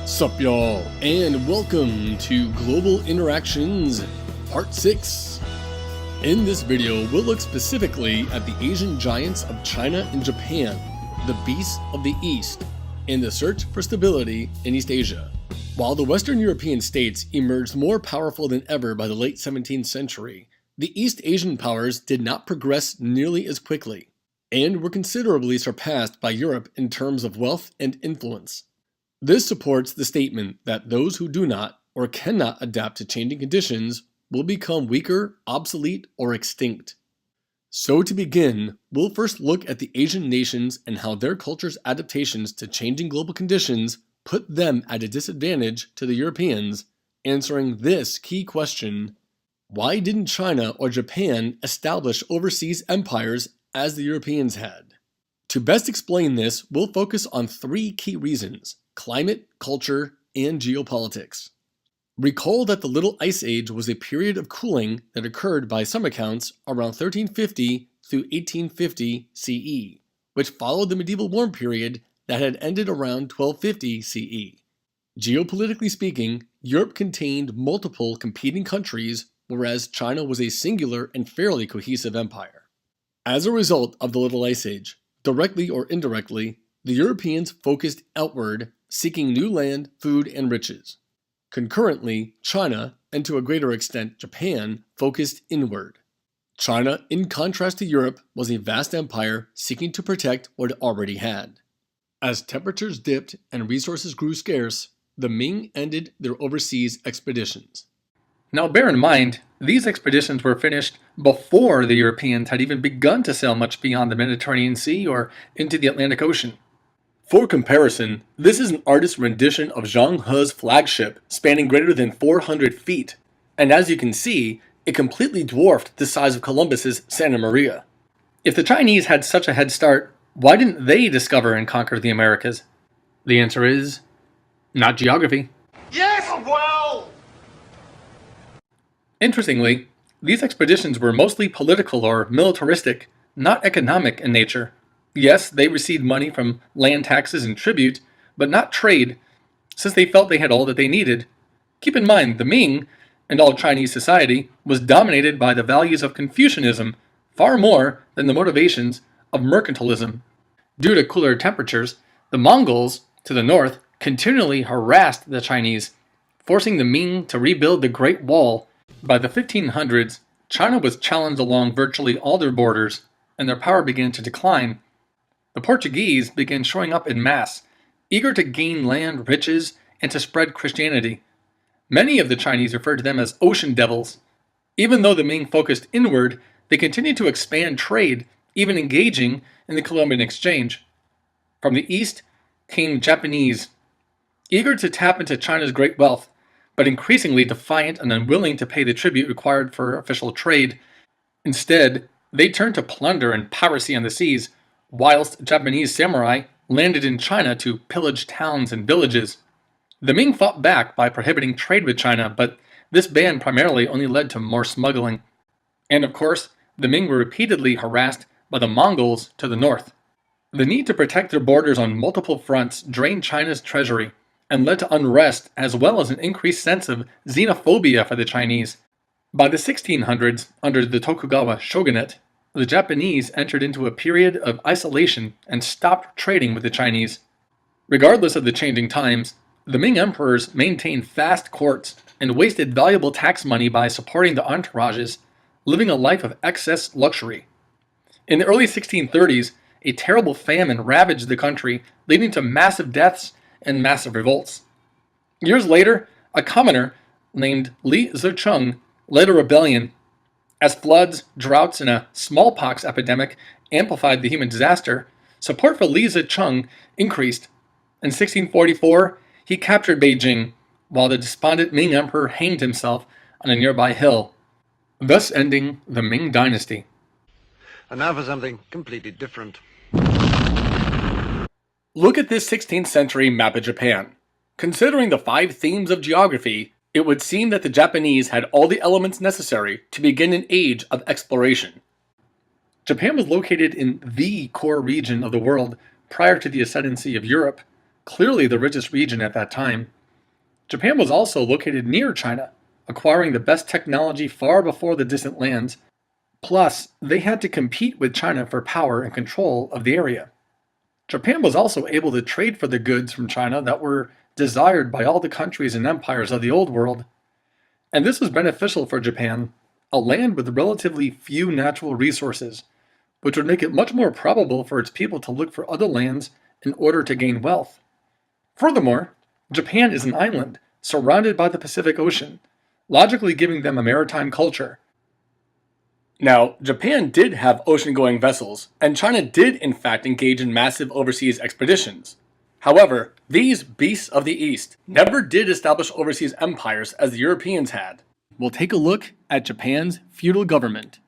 Sup y'all, and welcome to Global Interactions Part 6. In this video, we'll look specifically at the Asian giants of China and Japan, the beasts of the East, and the search for stability in East Asia. While the Western European states emerged more powerful than ever by the late 17th century, the East Asian powers did not progress nearly as quickly, and were considerably surpassed by Europe in terms of wealth and influence. This supports the statement that those who do not or cannot adapt to changing conditions will become weaker, obsolete, or extinct. So to begin, we'll first look at the Asian nations and how their culture's adaptations to changing global conditions put them at a disadvantage to the Europeans, answering this key question: why didn't China or Japan establish overseas empires as the Europeans had? To best explain this, we'll focus on three key reasons: climate, culture, and geopolitics. Recall that the Little Ice Age was a period of cooling that occurred by some accounts around 1350 through 1850 CE, which followed the medieval warm period that had ended around 1250 CE. Geopolitically speaking, Europe contained multiple competing countries, whereas China was a singular and fairly cohesive empire. As a result of the Little Ice Age, directly or indirectly, the Europeans focused outward, seeking new land, food, and riches. Concurrently, China, and to a greater extent Japan, focused inward. China, in contrast to Europe, was a vast empire seeking to protect what it already had. As temperatures dipped and resources grew scarce, the Ming ended their overseas expeditions. Now bear in mind, these expeditions were finished before the Europeans had even begun to sail much beyond the Mediterranean Sea or into the Atlantic Ocean. For comparison, this is an artist's rendition of Zheng He's flagship spanning greater than 400 feet, and as you can see, it completely dwarfed the size of Columbus's Santa Maria. If the Chinese had such a head start, why didn't they discover and conquer the Americas? The answer is, not geography. Yes, well! Interestingly, these expeditions were mostly political or militaristic, not economic in nature. Yes, they received money from land taxes and tribute, but not trade, since they felt they had all that they needed. Keep in mind, the Ming, and all Chinese society, was dominated by the values of Confucianism far more than the motivations of mercantilism. Due to cooler temperatures, the Mongols, to the north, continually harassed the Chinese, forcing the Ming to rebuild the Great Wall. By the 1500s, China was challenged along virtually all their borders, and their power began to decline. The Portuguese began showing up en masse, eager to gain land, riches, and to spread Christianity. Many of the Chinese referred to them as ocean devils. Even though the Ming focused inward, they continued to expand trade, even engaging in the Columbian Exchange. From the east came Japanese, eager to tap into China's great wealth, but increasingly defiant and unwilling to pay the tribute required for official trade. Instead, they turned to plunder and piracy on the seas, whilst Japanese samurai landed in China to pillage towns and villages. The Ming fought back by prohibiting trade with China, but this ban primarily only led to more smuggling. And of course, the Ming were repeatedly harassed by the Mongols to the north. The need to protect their borders on multiple fronts drained China's treasury and led to unrest as well as an increased sense of xenophobia for the Chinese. By the 1600s, under the Tokugawa shogunate, the Japanese entered into a period of isolation and stopped trading with the Chinese. Regardless of the changing times, the Ming emperors maintained vast courts and wasted valuable tax money by supporting the entourages, living a life of excess luxury. In the early 1630s, a terrible famine ravaged the country, leading to massive deaths and massive revolts. Years later, a commoner named Li Zicheng led a rebellion. As floods, droughts, and a smallpox epidemic amplified the human disaster, support for Li Zicheng increased. In 1644, he captured Beijing, while the despondent Ming emperor hanged himself on a nearby hill, thus ending the Ming dynasty. And now for something completely different. Look at this 16th century map of Japan. Considering the 5 themes of geography, it would seem that the Japanese had all the elements necessary to begin an age of exploration. Japan was located in the core region of the world prior to the ascendancy of Europe, clearly the richest region at that time. Japan was also located near China, acquiring the best technology far before the distant lands. Plus, they had to compete with China for power and control of the area. Japan was also able to trade for the goods from China that were desired by all the countries and empires of the Old World. And this was beneficial for Japan, a land with relatively few natural resources, which would make it much more probable for its people to look for other lands in order to gain wealth. Furthermore, Japan is an island surrounded by the Pacific Ocean, logically giving them a maritime culture. Now, Japan did have ocean-going vessels, and China did in fact engage in massive overseas expeditions. However, these beasts of the East never did establish overseas empires as the Europeans had. We'll take a look at Japan's feudal government.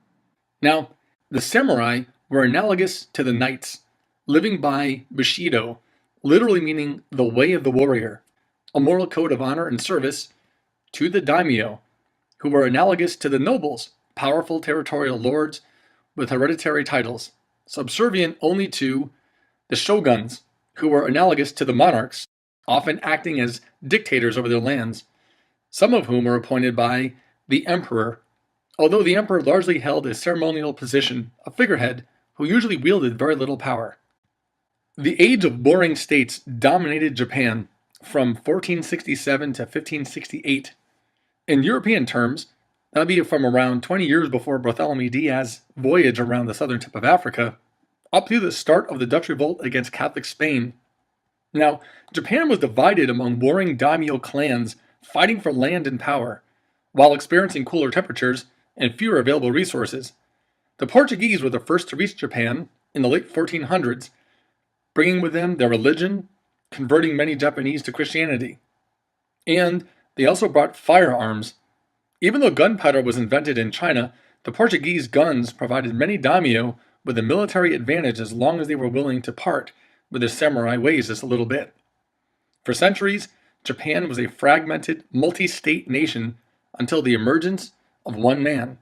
Now, the samurai were analogous to the knights, living by Bushido, literally meaning the way of the warrior, a moral code of honor and service, to the daimyo, who were analogous to the nobles, powerful territorial lords with hereditary titles, subservient only to the shoguns, who were analogous to the monarchs, often acting as dictators over their lands, some of whom were appointed by the emperor, although the emperor largely held a ceremonial position, a figurehead, who usually wielded very little power. The age of warring states dominated Japan from 1467 to 1568. In European terms, that would be from around 20 years before Bartholomew Diaz's voyage around the southern tip of Africa, up to the start of the Dutch revolt against Catholic Spain. Now, Japan was divided among warring daimyo clans fighting for land and power, while experiencing cooler temperatures and fewer available resources. The Portuguese were the first to reach Japan in the late 1400s, bringing with them their religion, converting many Japanese to Christianity. And they also brought firearms. Even though gunpowder was invented in China, the Portuguese guns provided many daimyo with a military advantage as long as they were willing to part with their samurai ways just a little bit. For centuries, Japan was a fragmented, multi-state nation until the emergence of one man.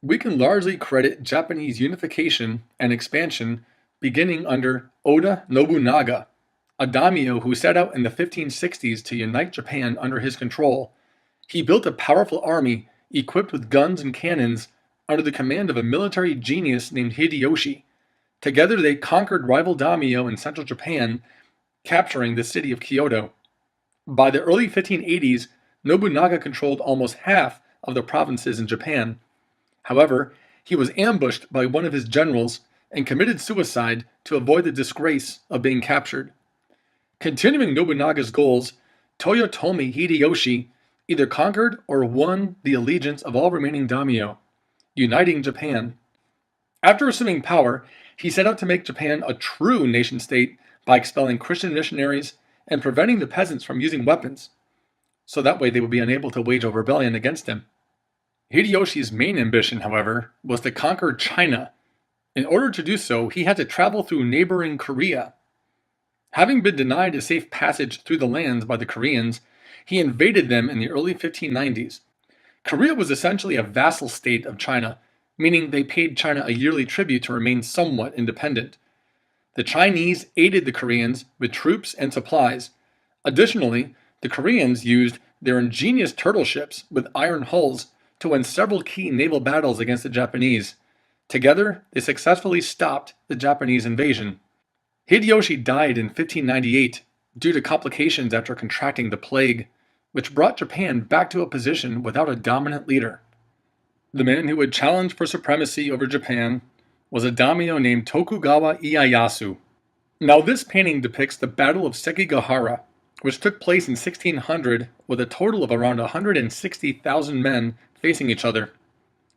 We can largely credit Japanese unification and expansion beginning under Oda Nobunaga, a daimyo who set out in the 1560s to unite Japan under his control. He built a powerful army equipped with guns and cannons under the command of a military genius named Hideyoshi. Together they conquered rival daimyo in central Japan, capturing the city of Kyoto. By the early 1580s, Nobunaga controlled almost half of the provinces in Japan. However, he was ambushed by one of his generals and committed suicide to avoid the disgrace of being captured. Continuing Nobunaga's goals, Toyotomi Hideyoshi either conquered or won the allegiance of all remaining daimyo, uniting Japan. After assuming power, he set out to make Japan a true nation-state by expelling Christian missionaries and preventing the peasants from using weapons, so that way they would be unable to wage a rebellion against him. Hideyoshi's main ambition, however, was to conquer China. In order to do so, he had to travel through neighboring Korea. Having been denied a safe passage through the lands by the Koreans, he invaded them in the early 1590s. Korea was essentially a vassal state of China, meaning they paid China a yearly tribute to remain somewhat independent. The Chinese aided the Koreans with troops and supplies. Additionally, the Koreans used their ingenious turtle ships with iron hulls to win several key naval battles against the Japanese. Together, they successfully stopped the Japanese invasion. Hideyoshi died in 1598 due to complications after contracting the plague, which brought Japan back to a position without a dominant leader. The man who would challenge for supremacy over Japan was a daimyo named Tokugawa Ieyasu. Now this painting depicts the Battle of Sekigahara, which took place in 1600 with a total of around 160,000 men facing each other.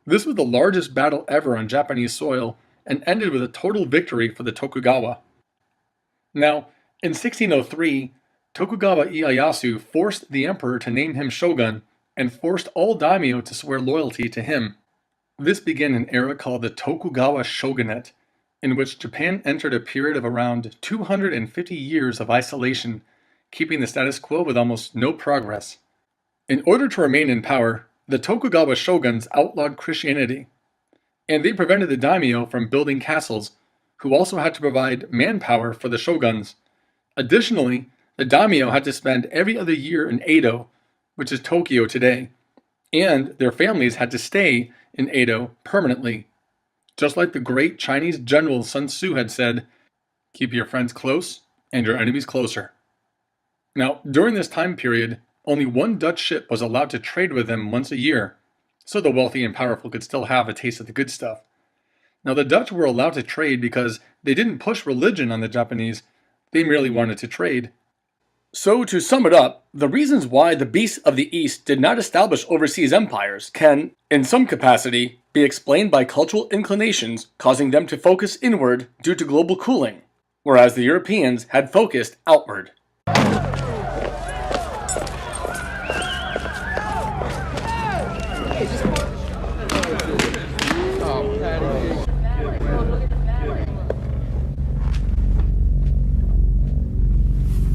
This was the largest battle ever on Japanese soil and ended with a total victory for the Tokugawa. Now, in 1603, Tokugawa Ieyasu forced the emperor to name him shogun and forced all daimyo to swear loyalty to him. This began an era called the Tokugawa shogunate, in which Japan entered a period of around 250 years of isolation, keeping the status quo with almost no progress. In order to remain in power, the Tokugawa shoguns outlawed Christianity, and they prevented the daimyo from building castles, who also had to provide manpower for the shoguns. Additionally, the daimyo had to spend every other year in Edo, which is Tokyo today, and their families had to stay in Edo permanently. Just like the great Chinese general Sun Tzu had said, keep your friends close and your enemies closer. Now, during this time period, only one Dutch ship was allowed to trade with them once a year, so the wealthy and powerful could still have a taste of the good stuff. Now, the Dutch were allowed to trade because they didn't push religion on the Japanese, they merely wanted to trade. So to sum it up, the reasons why the beasts of the East did not establish overseas empires can, in some capacity, be explained by cultural inclinations causing them to focus inward due to global cooling, whereas the Europeans had focused outward.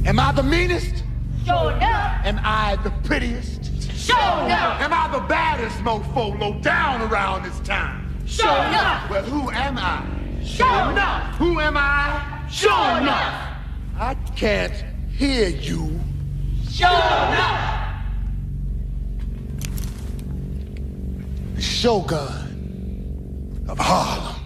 Am I the meanest? Sure enough. Am I the prettiest? Sure enough. Am I the baddest mofo low down around this town? Sure enough. Well, who am I? Sure enough. Who am I? Sure enough. I can't hear you. Sure enough. The Shogun of Harlem.